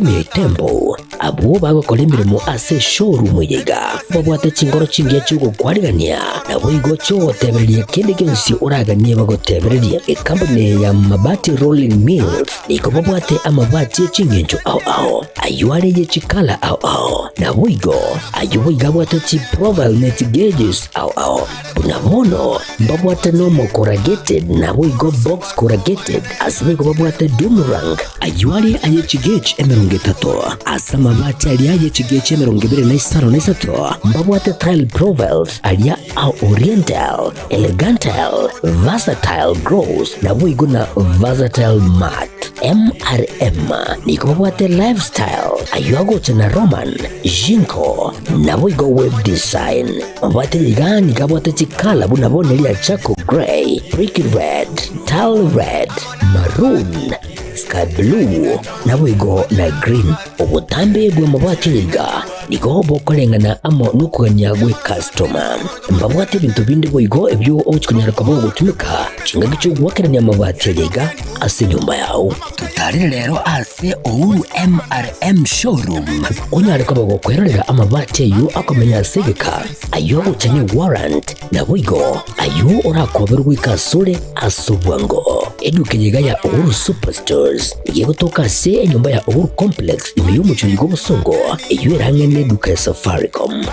Premier Temple abo bagakora imirimo ase showroom yega babwate chingoro chingiye cyugo kwarigania nabo igo cyo tebereye kende gensi uraganie bagotebereye company ya mabati rolling mills niko babwate amabati chingenjo ao ayuare ye chikala ao nabo igo ayubo igabwate chi profile net gauges ao unamono babwate no corrugated nabo igo box corrugated asibe babwate Dumarang ayuari aye chigage emeronge tato asama mabati ali aye chigage emeronge bere na isaro na isato babwate tile profiles alia au oriental elegantal versatile grows nabo igo na versatile mat MRM niko babwate lifestyle ayuago chana Roman Jinko nabo igo web design babwate ligani kabwate chikala bunabone lia chako gray brick red tile red maroon sky blue nabo igo na green obutambe gwe mabwate liga niko bokolengana amo nukuganya gwe customer mbabwate bintu bindi boigo ebyo ochikunyara kabo gutumika chinga gicho gwakeranya mabwate liga ase nyumba yao tutari rero ase Ouru MRM showroom onyare kabo gokwerera amabwate yu akomenya segeka ayo uchanye warrant nabo igo ayo orakoberwa ikasure asubwango edukenyega ya Ouru Superstores yego toka se enyumba ya Ouru Complex imiyo mucyo busongo iyo erangene duka ya Safaricom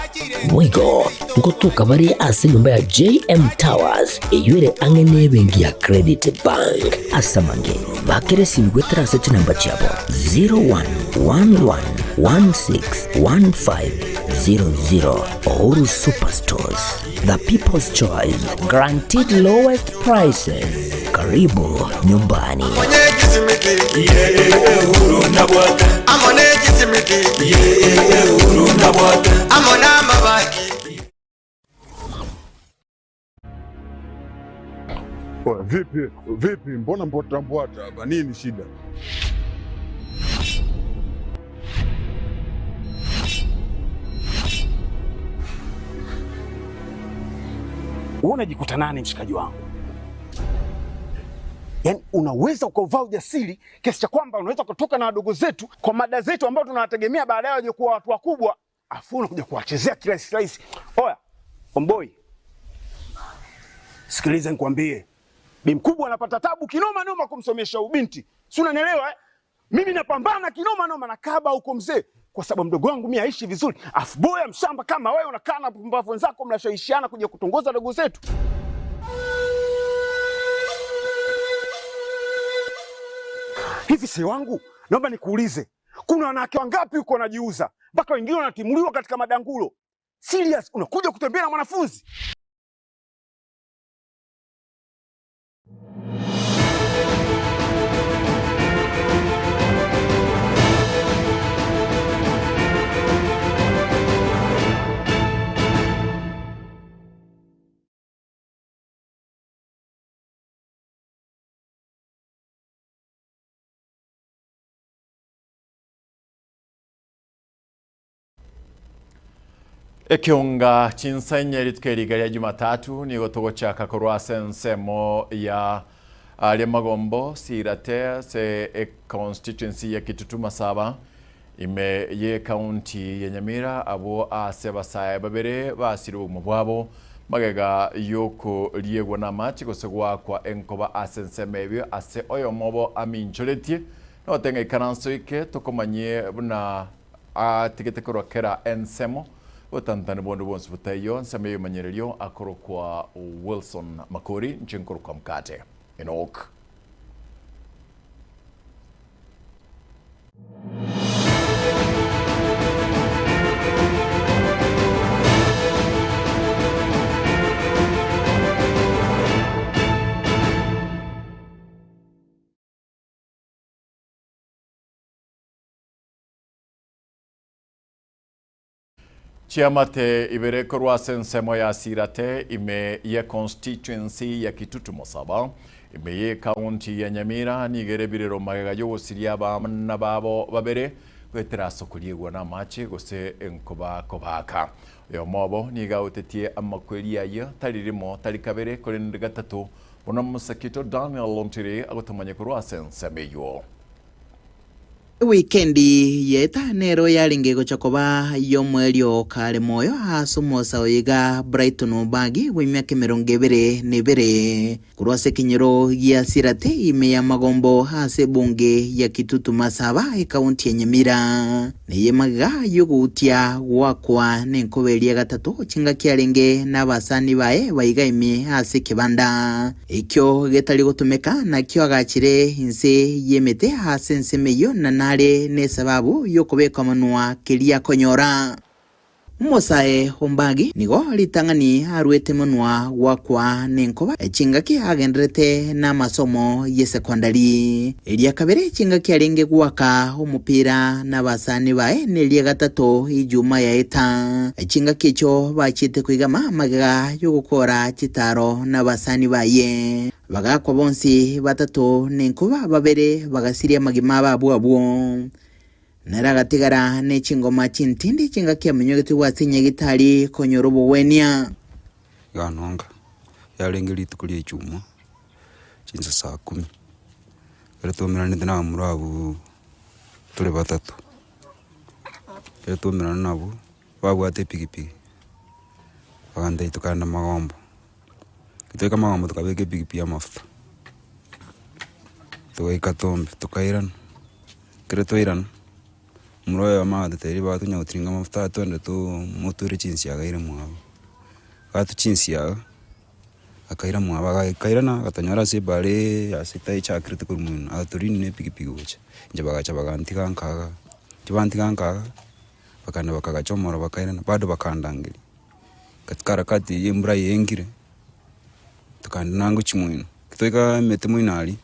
mwigo ngotoka bari ase nyumba ya JM Towers iyo ere angene bengi ya Credit Bank asamange bakere simgwetera se namba chabo 0111161500 Ouru Superstores, the people's choice, guaranteed lowest prices. Karibu nyumbani. Vipi, mbona mbwata hapa? Nini shida? Unajikuta nani mshikaji wangu? Yaani unaweza ukavaa ujasiri kiasi cha kwamba unaweza kutoka na wadogo zetu kwa mada zetu ambao tunawategemea baadaye waje kuwa watu wakubwa, afu unakuja kuwachezea kirahisi. Oya, Omboi. Sikiliza nikwambie. Bi mkubwa anapata tabu kinoma noma kumsomesha ubinti. Si unanielewa eh? Mimi napambana kinoma noma na kaba huko mzee kwa sababu mdogo wangu mimi aishi vizuri. Afu boya mshamba kama wewe unakaa na pumbavu wenzako mnashawishiana kuja kutongoza wadogo zetu. Hivi si wangu, naomba nikuulize, kuna wanawake wangapi uko wanajiuza mpaka wengine wanatimuliwa katika madangulo? Serious, unakuja kutembea na mwanafunzi? Ekionga chinsanya litukeriga ya Jumatatu ni gotogocha kakorwa sensemo ya Magombo Sirate se constituency ya Kitutu Saba ime ye county ya Nyamira abo asebasaya babere basiru mubwabo magega yoko liegwa na machi gosegwa kwa enkoba asenseme ase oyo mobo amincholetie no tenga ikaranso ike tokomanye buna atikete kera ensemo Otantane bondo bonsu butayo nsame manyererio akoro kwa Wilson Makori nchenkoro kwa mkate Enoch. Chiamate ibere korwa sensemo ya Sirate ime ye constituency ya Kitutu Saba ime ye county ya Nyamira nigere birero magega yo siria ba nababo babere kwetera sokuliegwa na machi gose enkoba kobaka yo mobo niga utetie amakweria ya taririmo tarikabere korende gatatu bona musakito Daniel Lontire agotamanye korwa sensemo yo Weekendi yeta nero yalinge gochakoba yo mweli okale moyo asumosa oyiga Brighton Obagi w'imyaka 22 kurwase kinyero ya sirate ime ya magombo hase bunge ya Kitutu Masaba ekaunti ya Nyamira neye maga yogutia wakwa nenkobeli ya gatatu chinga kialenge n'abasani bae bayiga ime hase kibanda ekyo getali gutumeka na kyo agachire inse yemete hase nsemeyo na ne sababu yokobeka manua kelia konyora Mosae Hombagi nigo litangani arwete manua wakwa nenkoba chingaki agendrete na masomo ye sekondari elia kabere chingaki alenge gwaka umupira na basani bae nelia gatatu ijuma ya eta chingaki cho bachite kwigama magaga yogukora chitaro na basani baye bagakwa bonsi batatu nenkuba babere bagasiria magima babwo naragatigara ne chingoma chintindi chingaki amenyogeti wasinye gitari konyorobo wenia ganonga yarengeri tukuri icyuma cinza saa 10 eratomera ndina murabu turi batatu eratomera nabo babwate pigipigi baganda itukana magombo kiteka magombo tukabeke pigipigi ya mafuta tukaikatombe tukairan kiretoiran muroya amade teri batu nyawutringa mafuta atonde tu moturi chinsi agaire mwabo gatu chinsi ya akaira mwaba kairana gatanyara se bare asita ichakrite kurmun aturini ne pigipigi uche nje bagacha baganti kankaga tibanti kankaga bakana bakagachomora bakairana bado bakandangiri katkara kati yembra yengire tukandango chimwino kitoika mete mwinali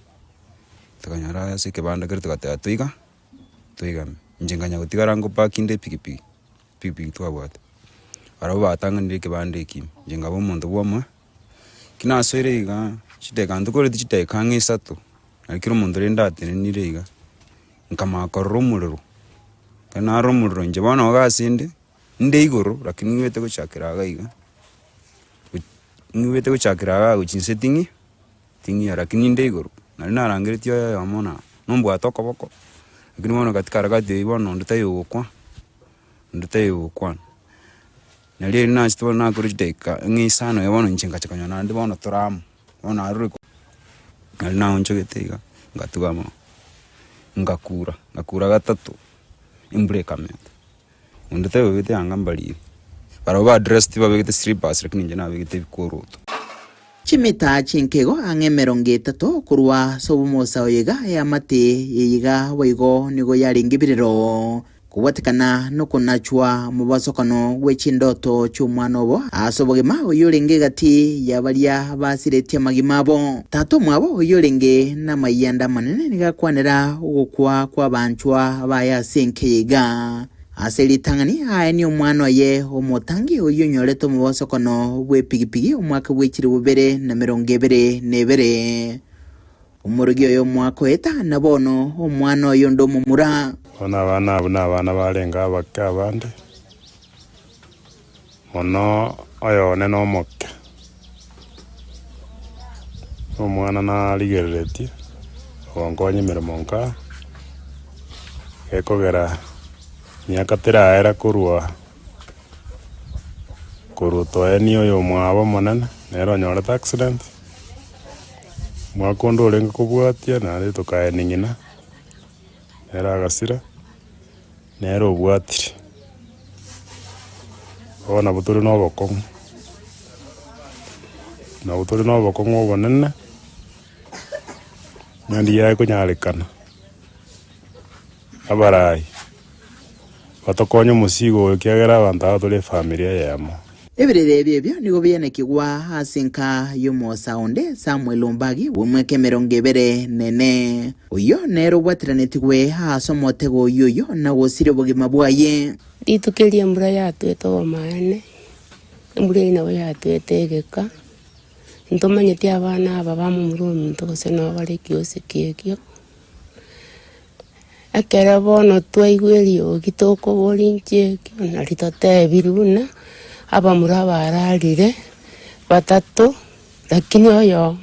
tukanyara se kebanda kire tukata tuiga njenganya gutigarango pakinde pigipigi twabwate arabo batanga ndike bandeki njengabo muntu bwamwe kinasoirega chiteka ndukore chiteka ngisatu arikiro muntu rendate nirega nkama korumururu kana rumururu nje bana wagasinde nde igoro lakini niwete guchakira gaiga niwete guchakira ga uchinsetingi tingi lakini nde igoro nari narangiriti yo amona nombo atoko boko lakini mwana katika harakati ibona ndutayo nali na chitwa na kuriteka ngisano yabona nchenga chakanyana ndi bona turamu bona aruri nali na onchogeteka ngatugama ngakura gatatu imbure kameta ndutayo bite angambali baraba address tiba begete slippers lakini nje na begete bikoroto Chimita chinkego ange 30 kurwa sobumosa oyega ya mate yeyiga waigo nigo yaringibiriro kuwatikana no kunachwa mubasokano wechindoto chumwanobo asobogema oyolenge gati yabalia basiretia magimabo tato mwabo oyolenge na mayanda manene nigakwanira ugukwa kwa banchwa baya senkeyega aseli tangani ni omwana ye omotangi oyo nyoleto mubasokono bwe pigipigi omwaka bwekiri bubere na 22 umurugi oyo mwaka eta nabono omwana oyo ndo mumura abana barenga bakabande mono oyo ne no mokke omwana na ligereti ongonye mermonka ekogera nyakatera era kurwa kurutoeni oyo mwabo monene nero nyoreta accident mwakondo orenga kubwatia na tukaeningina era agasira nero obwatiri ona buturi no bokongo na buturi no bokongo bonene nandi ya kunyarekana abarai batokonyo musigo kiagera abantu atole familia yamo ebirere byebyo nigo byenekigwa hasinka yomosa onde Samuel Ombagi w'umwaka 22 uyo nero bwatiranetigwe hasomotego yoyo na wosire bogima bwaye ditukelia mbura yatweto maane mbura ina yatwetegeka ntomanyete abana aba bamumurumu ntose no bari kyose kekyo akera bono twaigwerio gitoko bolinche na litote biruna aba muraba ararire batatu lakini oyo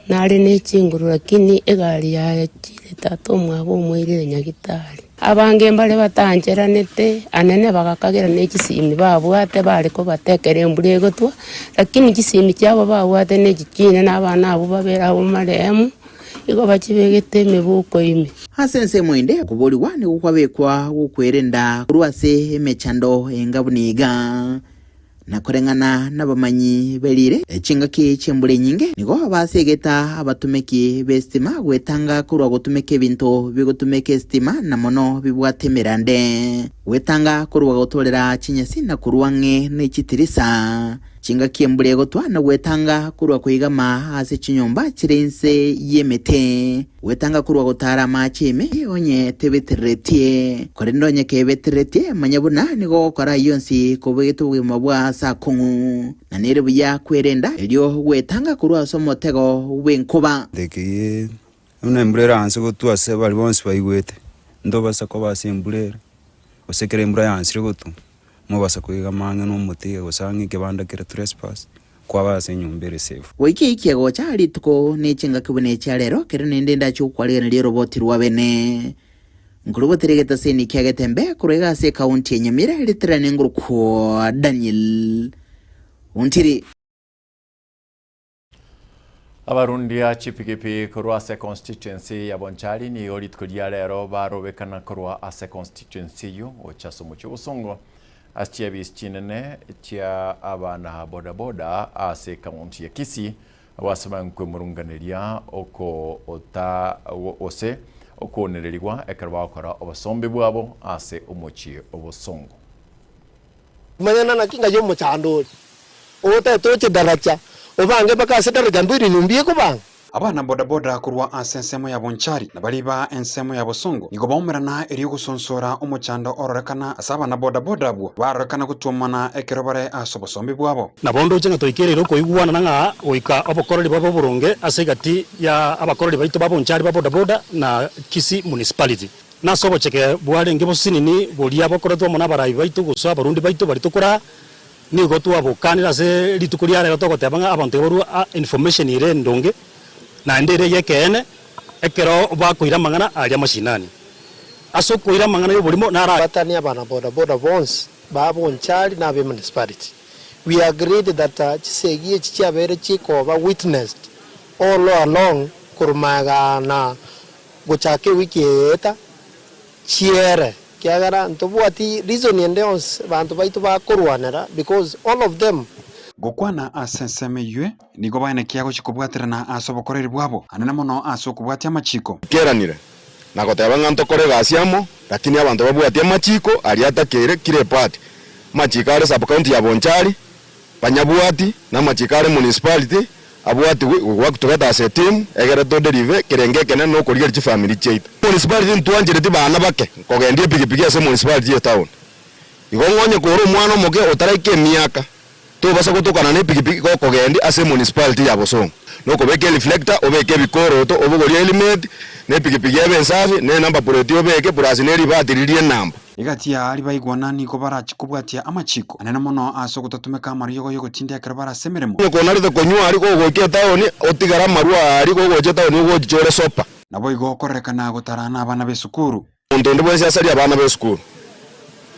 nari ne chinguru lakini egari ya tatu mwabo umwirire nyagitari abange mbale batanjeranete anene bagakagira n'ekisimi babwate bali ko batekere embulego twa lakini kisimi cyabo babwate n'ekikine n'abana abo babera abo maremu igo bakibegete mebuko ime hasense mwende kuboliwa ni kukwabekwa gukwerenda kurwase emechando engabuniga nakorengana n'abamanyi belire ekingaki cyembule nyinge nigo basegeta abatumeki bestima gwetanga kurwa gutumeka ebintu bigutumeka estima na mono bibwatemerande gwetanga kurwa gutolera kinyasi na kurwange n'ekitirisa kingaki embule gotwa na gwetanga kurwa kuigama hasi kinyomba kirense yemete gwetanga kurwa gutara machime onye tebeteretie korendonye kebeteretie manyabuna nigo kora yonsi kobegetu bwimabwa sakungu na nere buya kwerenda elyo gwetanga kurwa somotego wenkuba deki unembulera hansi gotwa se bali bonsi bayigwete ndobasa ko basembulera osekere embura yansi gotu mubasa kuigamanga n'umuti gusange kibanda kira trespass kwabase nyumbere safe wiki ikiego cyari tuko n'ekinga kibone cyarero kere nende cyo kwalira rero roboti rwabene nguru teregeta seni kyagetembe kurega se county yenyemira literane nguru ko Daniel untiri abarundi a chipikipi kurwa ase constituency ya Bonchari ni olitkulia rero barobekana kurwa ase constituency yo ochasomo cy'ubusongo astia biskinene tia abana bodaboda ase kaunti ya Kisii wasema nkwemurunganiria oko ota ose okonererwa ekarwa okora obasombe bwabo ase omochi obusongo manyana nakinga yo mochando ota toche daracha obange bakase daraja mbiri numbie kubanga abana bodaboda kurwa asensemo ya Bonchari na baliba ensemo ya Bosongo nigo bomerana eri gusonsora omuchando ororekana asabana bodaboda bwo barorekana gutumana ekerobare asobosombi bwabo nabondo chenga toikerero koigwana nanga oika obokorori babo burunge asegati ya abakorori baito babo Bonchari babo bodaboda na Kisii municipality nasobo cheke bwale ngebo sinini bolia bokoretwa mona barayi baito guso abarundi baito baritukura nigo tuabokanira se litukuria rero togotebanga abantu boru information ire ndonge na ndere yekene ekero bakoira mangana aria mashinani aso koira mangana yo bulimo nara batania bana boda bonds babo Bonchari na be municipality we agreed that chisegie chiabere chiko ba witnessed all along kurmaga na gochake wiki eta chiere kiagara ntobwati reason endeons bantu baitu bakorwanera because all of them gukwana asenseme yue nigo bane kiago chikobwaterana asobokoreri bwabo anene mono asokubwatia machiko keranire nagoteba nganto korega asiamo lakini abantu babwatia machiko aliata kere kire party machikare sub county ya Bonchari banyabwati na machikare municipality abwati wakutogata ase team egere to derive kerengekene no koriger chi family cheitu municipality ntwanjire ti bana bake kogendie pigipigi ase municipality ya town igongonye koro mwana moge otaraike miaka to basa gutokana ne pigipigi ko kogendi ase municipality ya Bosongo no kobeke reflector obeke bikoro to obogoria helmet ne pigipigi ebe nsafi ne number plate obeke plus ne ribatiririe number igatia ali baigwana niko barachikubwatia amachiko anene mono asogotatumeka mariyogo yogotindia kerabara semeremo ko narite konywa ari ko gokia town otigara marua ari ko goje town go jichore sopa nabo igo korekana gotarana abana besukuru ndondo bwese asari abana besukuru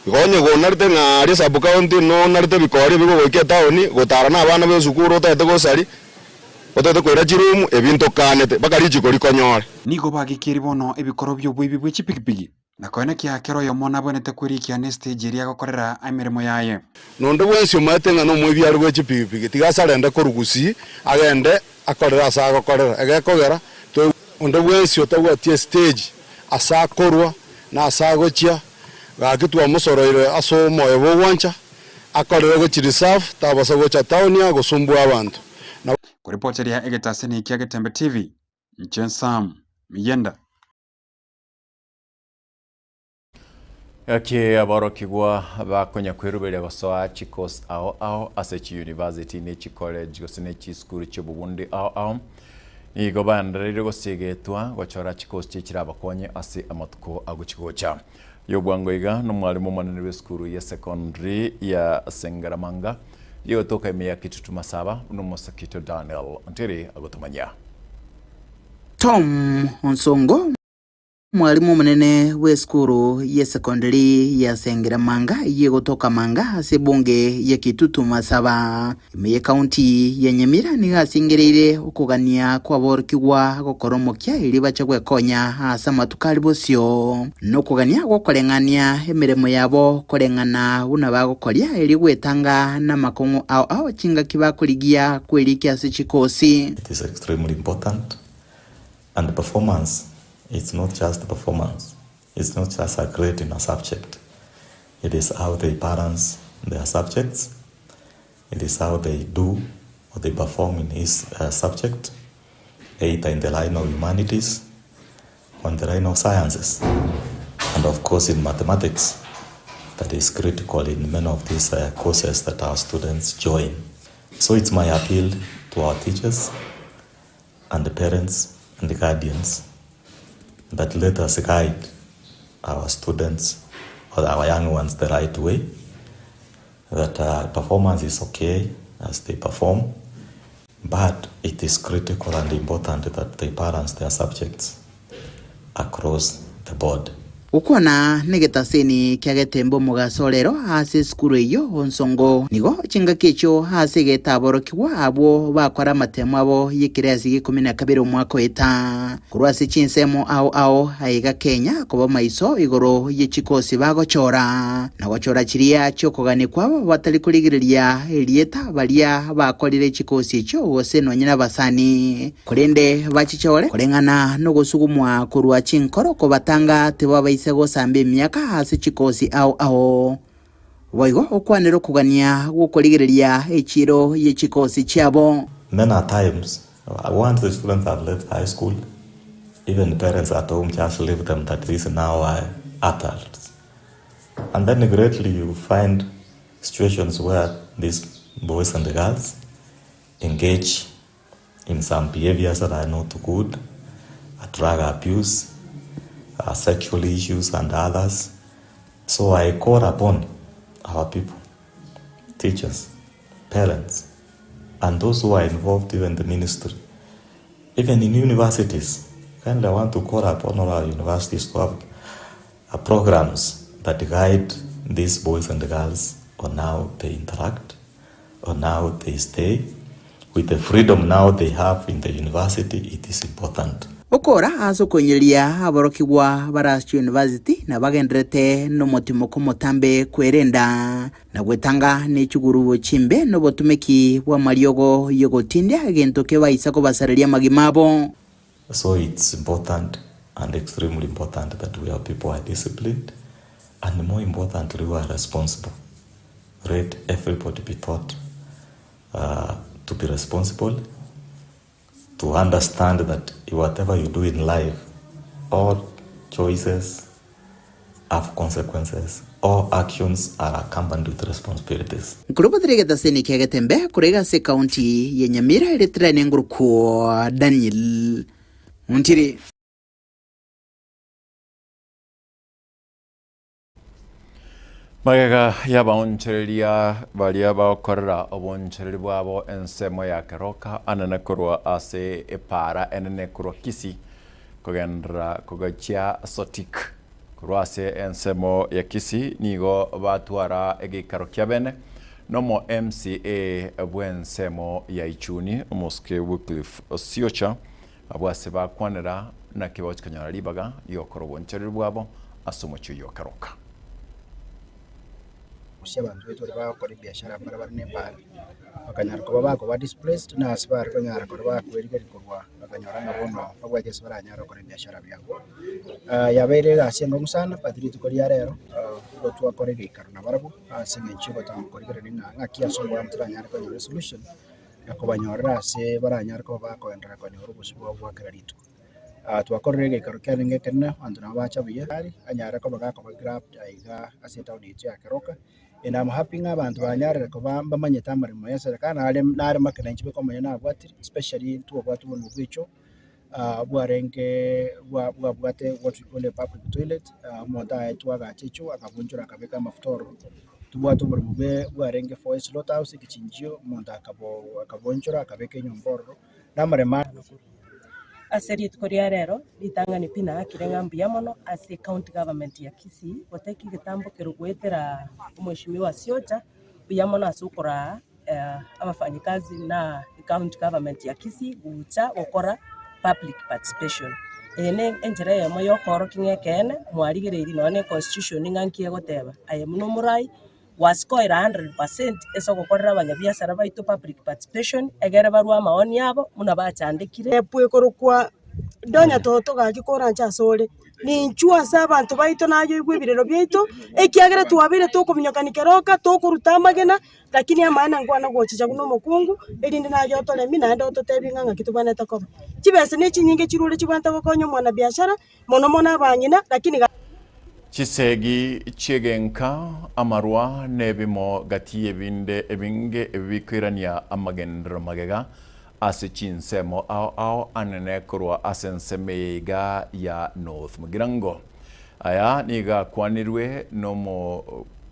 igonye go narite ngari sub county no narite bikori bigo gokia town gotarana abana besukuru otete gosari otete koira chirumu ebinto kanete bakari chikori konyore nigo bagikiri bono ebikoro byo bwibi bwe chipikipiki nakoene kia kero yo mona bonete kurikia ne stage ria gokorera amirimo yaye nondo bwese umatenga no mwe byaro gwe chipikipiki tigasarenda korugusi agende akorera asa gokorera egekogera to ondo bwese otagwatie stage asa korwa na asa gochia gakitwa musoroire aso moyo bwancha akorera go chiriserve tabasa gocha town ya gosumbua abantu kuripoteria egetaseni kia Getembe TV Nchensam Miyenda Ake abaro kigwa bakonya kweruberia gosoa chikos ao ase university ne chi college gosene chi school chi Burundi ao igo bandrere gosegetwa gochora chikos chichira bakonye ase amatuko aguchigocha yo bwango iga no mwalimu manene we school ya secondary ya Sengaramanga yo toka meya kitutuma saba no Mosakito Daniel Antiri agotumanya Tom Onsongo mwalimu munene we skuru ya secondary ya Sengera Manga ye gutoka Manga ase bunge ya Kitutu Masaba ime county ya Nyamira ni gasingereire ukugania kwa borikigwa gukoromokia iri bacha gwekonya asa matukari bosio no kugania gukorengania emiremo yabo korengana una bagukoria iri gwetanga na makongo ao chinga kibakurigia kwerikia ase chikosi. It is extremely important, and the performance, it's not just the performance, it's not just a grade in a subject, it is how they balance their subjects, it is how they do or they perform in his subject, either in the line of humanities, on the line of sciences, and of course in mathematics. That is critical in many of these courses that our students join. So it's my appeal to our teachers and the parents and the guardians that let us guide our students or our young ones the right way, that performance is okay as they perform, but it is critical and important that they balance their subjects across the board. Ukona negetaseni kya getembo mugasorero ase skuru iyo onsongo nigo chinga kecho ase getaboro kiwa abo bakora matemo abo yikirasi 12 mwaka eta kurwase chinsemo ao haiga Kenya kuba maiso igoro yechikosi bagochora na gochora chiria cyo kugane kwabo batali kuligiriria elieta balia bakorire chikosi cyo gose nonyina basani kurende bachichore kurengana no gusugumwa kurwa chinkoro ko batanga tebaba isego sambe miaka hasi chikosi ao waigo okwanero kugania gukorigereria echiro ye chikosi chabo. Many times once the students have left high school, even the parents at home just leave them that these now are adults, and then greatly you find situations where these boys and girls engage in some behaviors that are not good, drug abuse, sexual issues and others. So I call upon our people, teachers, parents, and those who are involved even in the ministry, even in universities. And I want to call upon all our universities to have programs that guide these boys and girls on how they interact, on how they stay. With the freedom now they have in the university, it is important. Okora aso konyelia abarokigwa Barasi University na bagendrete no motimo komotambe kwerenda na gwetanga ne chuguru chimbe no botumeki wa mariogo yogotinde agento ke baisako basareria magimabo. So it's important and extremely important that we are people are disciplined, and more importantly we are responsible. Let everybody be taught to be responsible, to understand that whatever you do in life, all choices have consequences. All actions are accompanied with responsibilities. Kuruba dirigeta seni kege tembe kurega se county ya Nyamira eritrea nenguruko Daniel Muntiri. Magega yabonchereria balia bakorera obonchereri bwabo ensemo ya Keroka anana kurwa ase epara enene kurwa Kisi kogendra kogachia sotik kurwa ase ensemo ya Kisi nigo batwara egikaro kyabene nomo MCA bwensemo ya Ichuni Moske Wycliffe Osiocha abwase bakwanera na kibochi kanyara libaga yokoro bonchereri bwabo asomocho yokaroka. Abantu betu bakora biashara barabara n'embali bakanyara ko baba displaced na asbar kanyara ko bakweriga rikorwa bakanyara nabono bagwagese baranyara ko biashara byabo yabere asengo musana padiri tukori rero ko twakore gikaro na barabu asenga nchigo tamukorera ninga ngakia songo amtranyara ko resolution yako banyora se baranyara ko bakoendera ko ni urubushwa bwa kreditu twakorere gikaro kyanenge kenna andu na bacha biye anyara ko bagako grab aiga aseta odicho ya Keroka. And I'm happy abantu banyarira ko bamanye tamarimo ya serikali nare makana nchibe ko manyana bwati especially to bwatu mu bwicho bwarenge bwate what we call a public toilet monta etwaga chicho akabunjura akabeka mafutoro tubwatu mu bwarenge for slaughterhouse kichinjio monta akabonjura akabeka nyomboro namarema Aseriet koria rero litangani pina kirengambi yamono as a county government ya Kisii goteki gitambo kirugwetera mheshimiwa Siocha yamono asukura abafanyikazi na county government ya Kisii gucha gukora public participation ene enjere yamo yokoro king'ekene mwarigiriri none constitution ng'ankie goteba ayemuno murai wasikoira 100% eso gukorera abanyabiashara baitu public participation egere barua maoni yabo muna bachandikire epwekorokwa donya toto gakikora nchasore ninchua sa abantu baitu nayo igwibirero byaitu ekiagere twabire tukuminyokani keroka tukuruta magena lakini amana ngwana gochicha kuno mukungu elinde nayo tole mina ndo totebinga ngakitubana takoba chibese ne chinyinge chirule chibanta gokonyo mwana biashara mono mona abanyina lakini Chisegi chegenka amarwa nebimo gati ebinde ebinge ebikwirania amagendro magega ase chinsemo ao anene korwa asensemeiga ya North Mugirango. Aya niga kwanirwe nomo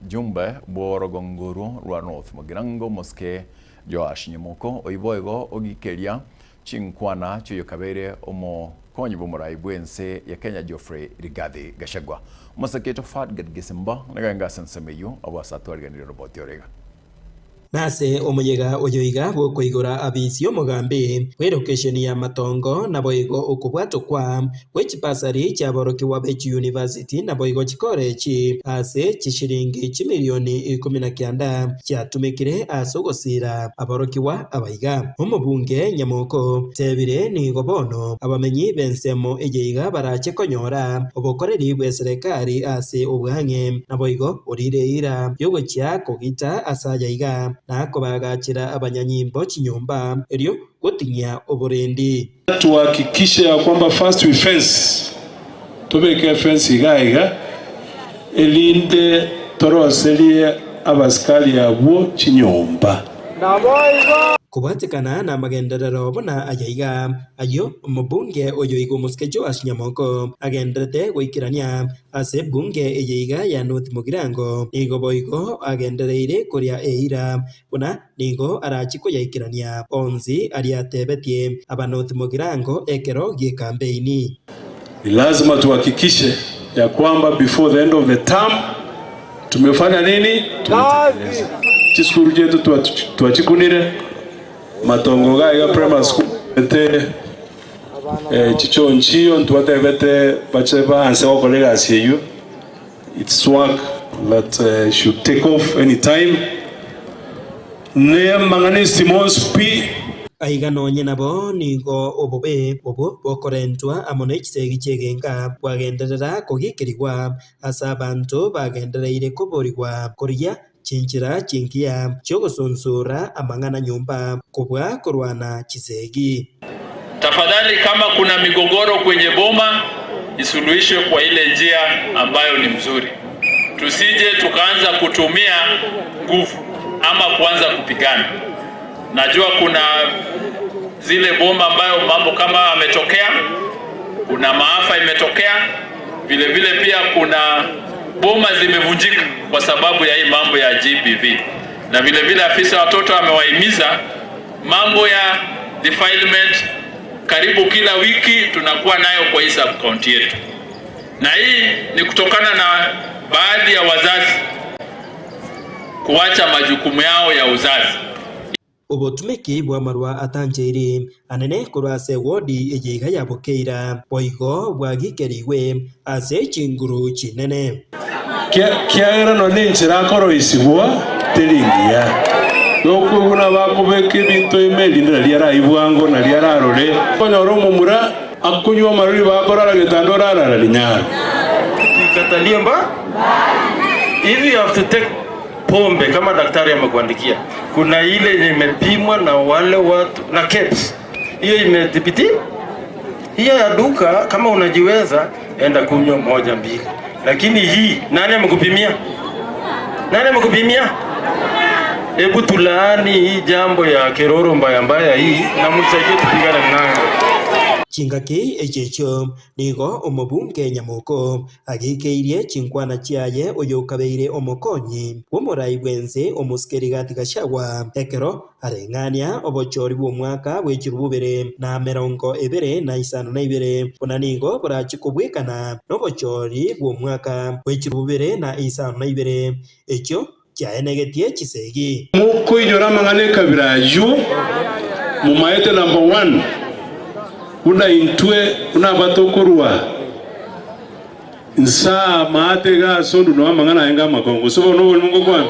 jumbe borogonguru rwa North Mugirango moske Joash Nyamoko oiboego ogikeria chinkwana chuyokabere omo konyi bumurai bwense ya Kenya Geoffrey Rigathi Gachagua. Masaketo fat gadgisimba naganga sensemeyu abasatwarganira roboti orega. Nase omuyega oyoiga bokoigora abisi omugambe kwerokesheni ya matongo na boigo okubwato kwa wechipasari chaboroki wa Bechi University na boigo chikorechi ase chishiringi chimilioni 19 chatumikire asogosira aboroki wa abaiga omubunge Nyamoko tebire ni gobono abamenyi bensemo ejeiga barache konyora obokoreri bwe serikali ase obwange na boigo orireira yogochya kogita asajaiga nako bagachira abanyanyimbo chinyumba elio gotinya oborendi tuhakikishe ya kwamba first we fence tubeke fence igaiga elinde toroselie abaskali yabo chinyumba kubatikana na magenderero bona ajaiga ayo mubunge oyoigo muske Joash Nyamoko agenderete goikirania ase bunge ejeiga ya North Mugirango igo boigo agendereire kuria eira bona nigo arachiko yaikirania onzi ariatebetie aba North Mugirango ekero gi campaign. Ni lazima tuhakikishe ya kwamba before the end of the term tumefanya nini? Chiskuru jetu tuachikunire matongo gaiga primary school ete chichonchio ntuate vete bacheba anse wa kolega asieyo. It's work that should take off any time. Ne mangani Simons P aiga nonye nabo nigo obobe obo bokorentwa amone kisegi chegenga bwagenderera kogikirigwa asa abantu bagendereire kuborigwa koria chinchira chinkia chogosonsora amangana nyumba kubwa korwana chisegi. Tafadhali kama kuna migogoro kwenye boma isuluhishwe kwa ile njia ambayo ni mzuri. Tusije tukaanza kutumia nguvu ama kuanza kupigana. Najua kuna zile boma ambayo mambo kama ametokea, kuna maafa imetokea, vile vile pia kuna boma zimevunjika kwa sababu ya hii mambo ya GBV. Na vile vile afisa watoto amewahimiza mambo ya defilement karibu kila wiki tunakuwa nayo kwa hii sub county yetu. Na hii ni kutokana na baadhi ya wazazi kuacha majukumu yao ya uzazi. Obotumeki bwa marwa atanjeri anene kurase wodi ejeiga ya bokeira boigo bwagikeriwe ase chinguru chinene kiagera no ninchira koro isibwa tiringia yokuguna bakubeke bintu imelindira liara ibwango na liara rore konyoro mumura akunywa maruri bakorara gitandora rara linyara Kataliemba hivi you have to take pombe kama daktari amekuandikia. Kuna ile imepimwa na wale watu na caps. Hiyo imedhibiti. Hiyo ya duka kama unajiweza enda kunywa 1-2. Lakini hii nani amekupimia? Nani amekupimia? Hebu tulaani hii jambo ya keroro mbaya mbaya hii na msaidie tupigane nayo. chingaki echecho nigo omobunge Nyamuko agikeirie chingwana chiaye oyo kabeire omokonyi omorai bwense omusikeri Rigathi Gachagua ekero areng'ania obochori bw'omwaka bw'echirububere na 2022 buna nigo burachikobwekana n'obochori bw'omwaka bw'echirububere na 2022 ekyo kyaenegetie chisegi mukuinyora mang'ane kabiraju mumaete number 1 una intwe una batokurwa nsa maate ga sondu no mang'ana enga makongo so no mungu kwa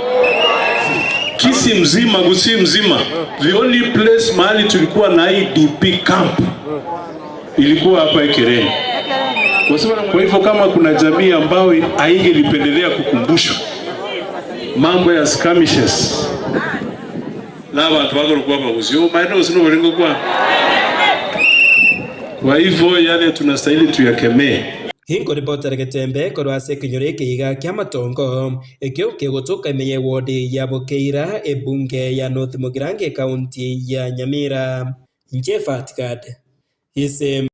Kisi mzima Gusii mzima the only place mahali tulikuwa na IDP camp ilikuwa hapa Ekereni. Kwa hivyo kama kuna jamii ambayo haingelipendelea kukumbushwa mambo ya skirmishes na watu wako kwa bauzio maana usino mlingo kwa hivyo yale tunastahili tuyakemee. Hingo ripota Getembe korwase kinyore kiga kya matongo ekyo kegotoka meye wodi ya Bokeira ebunge ya North Mugirange County ya Nyamira Njefat Gad ise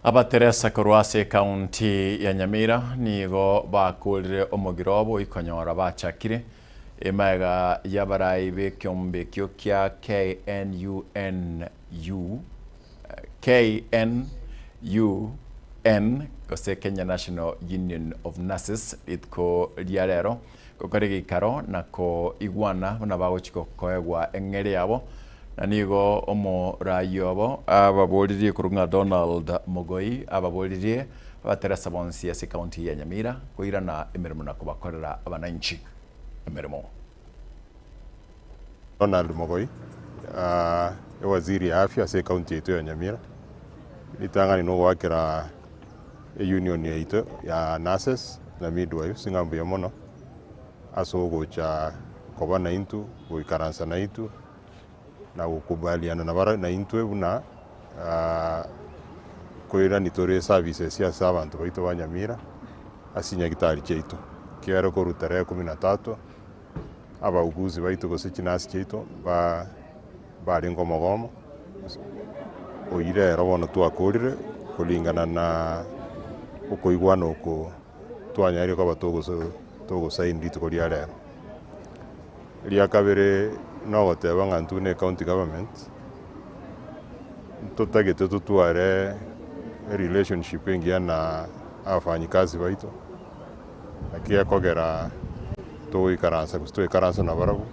Abateresa korwase County ya Nyamira nigo bakulire omugirobo ikonyora bachakire emaiga yabarai bekyombe kyo kya KNUN kose Kenya National Union of Nurses itko liarero kokore gikaro nako igwana na bagochiko koegwa engere yabo na nigo omo rayobo ababolirie kurunga Donald Mogoi ababolirie abateresa bonsi ya county ya Nyamira kuira na emirimo na kubakorera abananchi emirimo. Donald Mogoi waziri ya afya se county yetu ya Nyamira litangani no wakira union yetu ya nurses na midwives singambu ya mono asogo cha kobana intu uikaransa na itu na ukubaliana na bara na intu ebuna koira nitore services ya sabantu baito ba Nyamira asinya gitari cheito kiaro ko rutare 13 abauguzi baito gose chinasi cheito bari ngomogomo oire robono twakurire kulingana na ukoigwana uko twanyari ko batogo sign dit ko liare liakabere no goteba ng'antu ne county government tutagete tutuare relationship ingia na afanyikazi baito akia kogera tuikaransa na barabu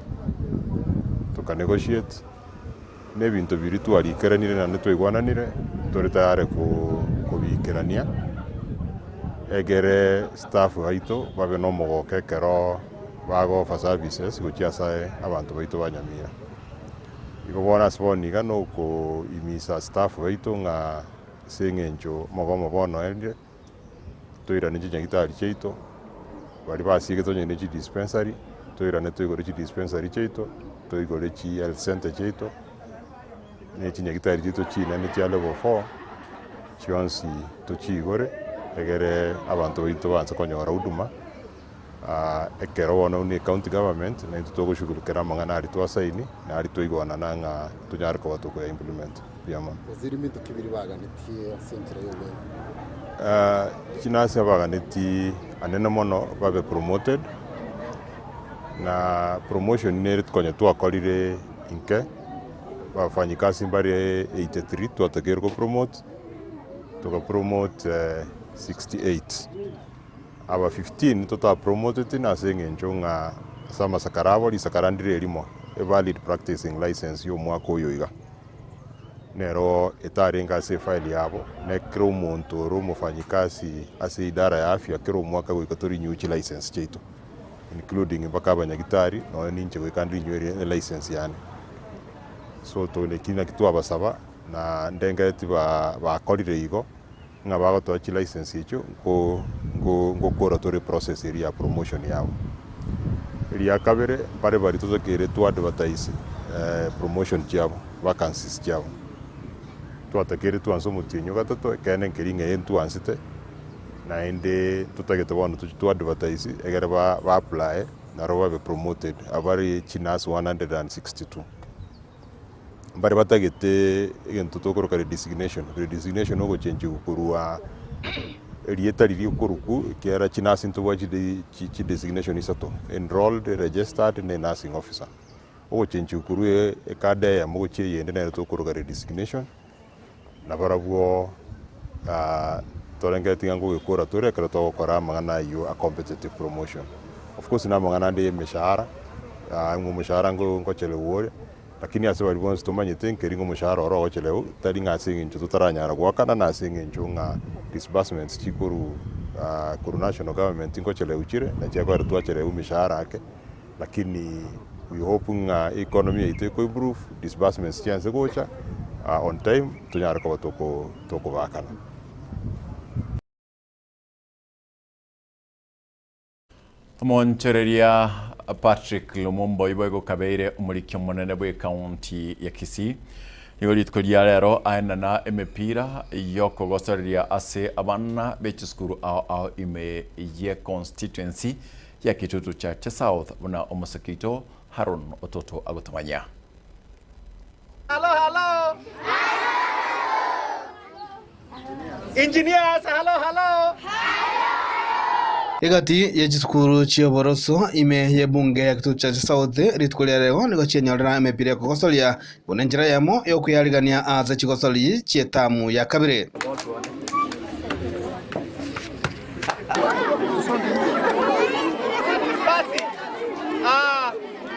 tukanegotiate nebintu biri twalikeranire na netwaigwananire turi tayari kubikerania egere staff baito babe no mogoke kero bago for services guchiasae abantu baito ba Nyamira igo bona sponiga no ko imisa staff baito nga sengencho mogomo bono ende toira ne gitari cheito bali basige tonye ne dispensary toira ne toigore dispensary cheito toigore chi health center cheito ne gitari cheito china ne tia level 4 chionsi to chigore egere abantu baito banza konyora huduma ekero wono ni county government na tutogo shughulika mangana ali twasaini na ali toigwana nanga tunyar ko batuko ya implement byama waziri mintu kibiri baganitie centre yole chinasi baganiti anene mono babe promoted na promotion ne tkonye twakolire inke bafanyikazi mbari 83 twategera ko promote tuka promote 68 aba 15 tota promoted na sengencho nga sama sakarabo li sakarandire limo a valid practicing license yo mwaka oyoiga nero etarenga se file yabo ne kero monto ro mufanyikazi ase idara ya afya kero mwaka goikatori nyuchi license cheito including mpaka banyagitari no ninche goikandi nywe license yani so to ne kina kitu abasaba na ndengeti ba kolire igo nga bago to chi license icho go kora process area promotion yao ria kabere pare bari to kere to advertise promotion chabo vacancies chabo to atakere to anso mutinyo gatoto kenen keringa entu ansite na ende tutagete bono to advertise egere ba apply na roba be promoted abari chinas 162 mbari batagete egento tokoroka redesignation ogo change gukurua rieta riri ukuruku kiara chinasi ntobwa chi designation isato enrolled, registered ne nursing officer ogo change gukurue ekade ya mogo che yende na tokoroka redesignation na barabwo torengeti yango gikora tore kare to gukora magana yo a competitive promotion. Of course na magana ndi mishahara umushahara ngo chelewo lakini ase bali bonse tumanyete nkeringo umushahara oro chelewo tari ngasinga incho tutaranyara gwakana na singa incho nga disbursements chikuru kuru national government ngo chelewo chire na chakwa tu chelewo mishahara yake lakini we hope nga economy ite ko improve disbursements chance gocha on time tunyara ko toko bakana. Monchereria Patrick Lumumba ibogo kabeire umurikyo munene bwe county ya Kisii nigo litkoria rero aina emepira yoko gosoria ase abana bechiskuru ao ime ye constituency ya Kitutu cha South buna omusakito Harun Ototo agotamanya. Hello. Engineers, hello. Igati ya chiskuru chio boroso ime ye bunge ya Kitutu cha South ritkulia rego nigo chienyorera emepira kogosoria bunenjira yamo yo kuyarigania aza chigosoli chietamu ya kabire.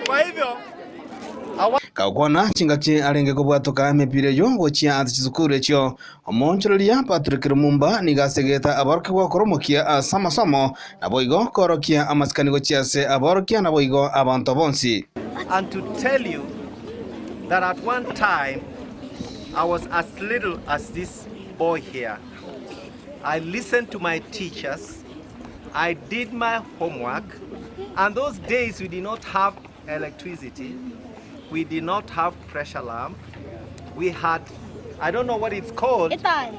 Kwa hivyo Kaukwana chingachi arenge kubwatoka emepira yo gochia aza chizukuru echio omonchoreria Patrick Lumumba nigasegeta abaroki gwakoromokia asamasomo naboigo korokia amaskani gochiase abarokia naboigo abantu bonsi. And to tell you that at one time I was as little as this boy here. I listened to my teachers, I did my homework, and those days we did not have electricity, we did not have pressure alarm, we had, I don't know what it's called. How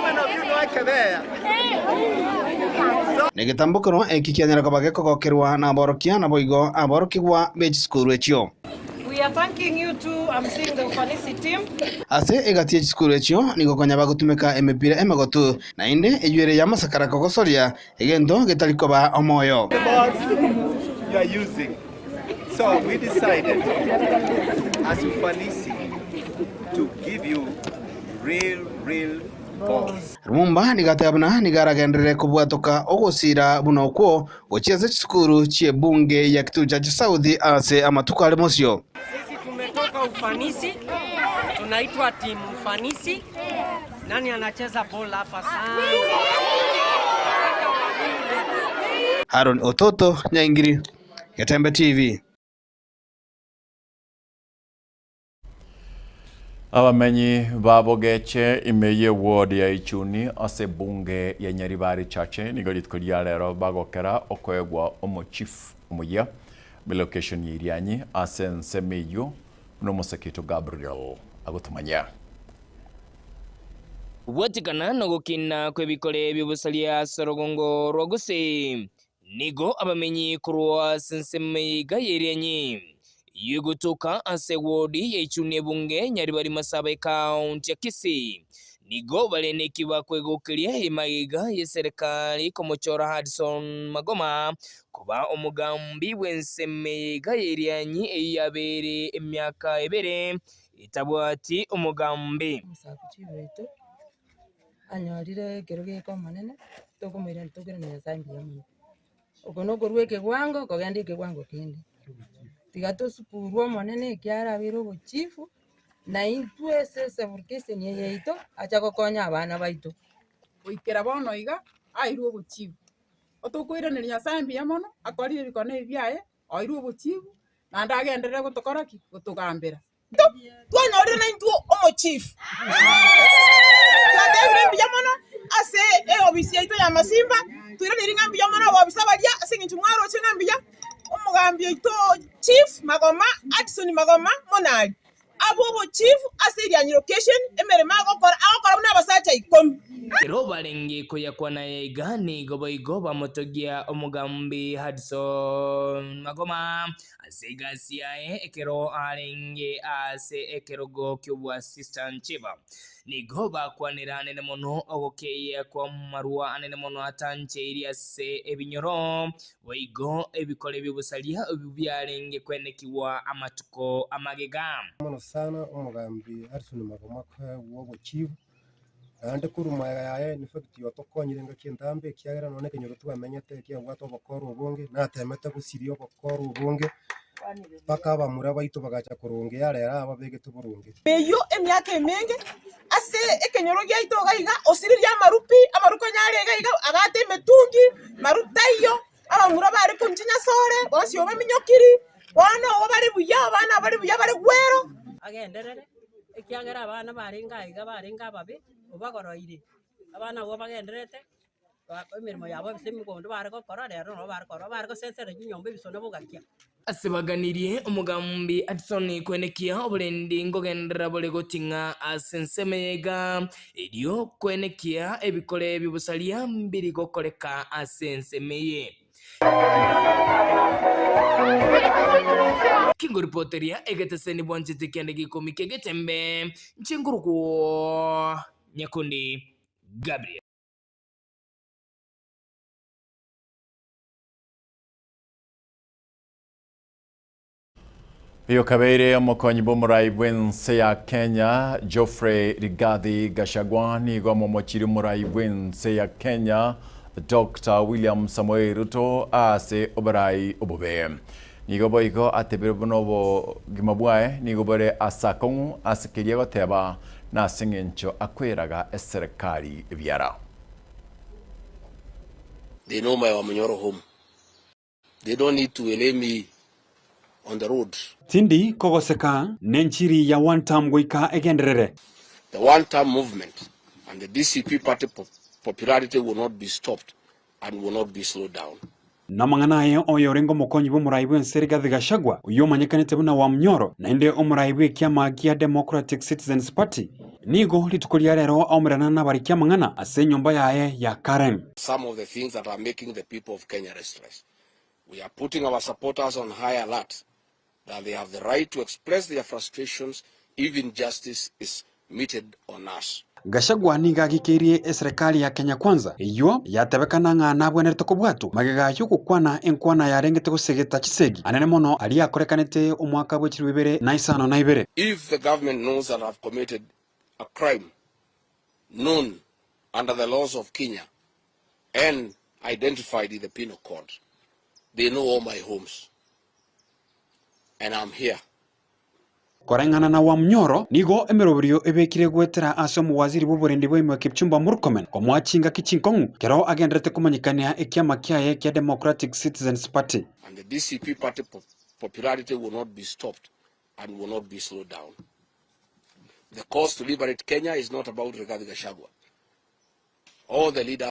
many of you know Ekebea? Negetambukano ekikianyara kabageko gokerwa na aborokia naboigo aborokigwa bechiskuru echio. We are thanking you too. I'm seeing the Ufanisi team. Ase egati chiskuru echio nigokonya bagutumika emepira emegotu na inde ejuere ya masakara kogosoria egendo getalikoba omoyo. You are using. So we decided as Ufanisi to give you real balls. Lumumba nigatabna nigaragendere kubwatoka ogosira bunokwo gochieze chiskuru chie bunge ya Kitutu cha South ase amatuko alemosio. Sisi tumetoka Ufanisi, tunaitwa timu Ufanisi. Nani anacheza bola hapa sana? Harun Ototo, Nyaingiri, Yatembe TV. Abamenyi babogeche imeye ward ya Ichuni ase bunge ya Nyaribari Chache nigo litkoria rero bagokera okoegwa omo chief omuya location yirianyi ase nsemeyo no musakito Gabriel agotumanya. Watikana no gukina kwebikole byobusalia sorogongo rwaguse nigo abamenyi kurwa sensemeiga yirianyi yugutuka ase wodi ya Ichuni bunge Nyaribari Masabe county ya Kisii nigo balenekiwa kwegukiria emaiga ya serikali komochora Hudson Magoma kuba omugambi w'ensemeiga yerianyi eyabere emyaka ebere itabwati omugambi musakuchibeto anyorire keroge ko manene tokumira ntogere na zambi yamu okono gorweke gwango kogende kegwango kindi tigato sukuru monene kyara biro go chifu na intwe sese burkese ni yeito acha gokonya abana baito oikera bono iga airu go chifu otokwirane nya sambi yamono akorire bikone byaye airu go chifu na ndagendere gutokoraki gutugambira twanyorire na intwe omo chief twategire byamono ase obisi yaito ya masimba twirane ngambi yamono wabisabalia ase ntumwaro chengambi ya umugambi yaito chief Magoma Hudson Magoma Monali abo chief asiri ya location emerema agokora muna basacha 10 Kero barenge koyakwana igani goboigo motogia omugambi Hudson Magoma asigasiae ekero arenge ase ekerogo kyobwa assistant chief nigoba kwanira nene mono ogokeya kwa marua anene mono atanche iria se ebinyoro boigo ebikole bibusalia obubyarenge kwenekiwa amatuko amagega mono sana omugambi Hudson Magoma wo chief ande kuruma yaye ni fact yotokonyire ngakintambe kiagera none kenyoro twamenyete kiagwato bokoro ubunge natemete gusirio bokoro ubunge paka bamura baitu bagacha kurunge yarera ababege tuburunge beyo emyaka emenge ase ekenyoro gyaito gaiga osiriria amaruko nyare gaiga agate metungi marutayo abamura bari kunjinya sore bose obaminyokiri bana obari buya bari gwero agenderere ekiagera abana barenga babe ubagoroire abana bo bagenderete emirimo yabo bisimigondo bari gokora rero no bari gosesera nyombe bisone bugakia asibaganirie omugambi Hudson kwenekia obulendi ngogendera bole gotinga asensemega edio kwenekia ebikole bibusalia mbiri gokoleka asensemeye Kingo reporteria egeteseni bwanchete kyande gikomike getembe nchengurukwo Nyakundi Gabriel Iyo kabeire omukonyi b'omurai bw'ensi ya Kenya Geoffrey Rigathi Gachagua nigo momokiri omurai bw'ensi ya Kenya Dr. William Samoei Ruto ase oburai obube nigo boigo atebire bonobo gimabwae nigo bore asakong asekeria goteba na singencho akweraga eserikali ebyara. They know my Wamunyoro home. They don't need to lay me on the road. Tindi kogoseka nenchiri ya one term goika egenderere. The one term movement and the DCP party popularity will not be stopped and will not be slowed down. Namanganaye oyorengo mokonyi b'omurai bw'ensi Rigathi Gachagua uyo manyekanete buna Wamunyoro na inde omurai bw'ekiama kia Democratic Citizens Party nigo litukulia rero omrana na bari kiamangana ase nyomba yaye ya Karen. Some of the things that are making the people of Kenya restless. We are putting our supporters on high alert that they have the right to express their frustrations if injustice is meted on us. Gachagua niga gikirie serikali ya Kenya Kwanza iyo yatebekana nga nabwenerete kubwatu magega yuko kwana enkwana yarengete gusegeta kisegi anene mono ali akorekanete omwaka bw'ekirwibere na isano na ibere. If the government knows that I've committed a crime known under the laws of Kenya and identified in the penal code, they know all my homes and I'm here. Korengana na Wamunyoro nigo emerobirio ebekire gwetera ase omuwaziri bw'oburendi bw'emwe Kipchumba Murkomen omwachinga kichinkongu kero agenderete kumanyikania ekiama kiaye kia Democratic Citizens Party. And the DCP party popularity will not be stopped and will not be slowed down. The cause to liberate Kenya is not about Rigathi Gachagua. All the leaders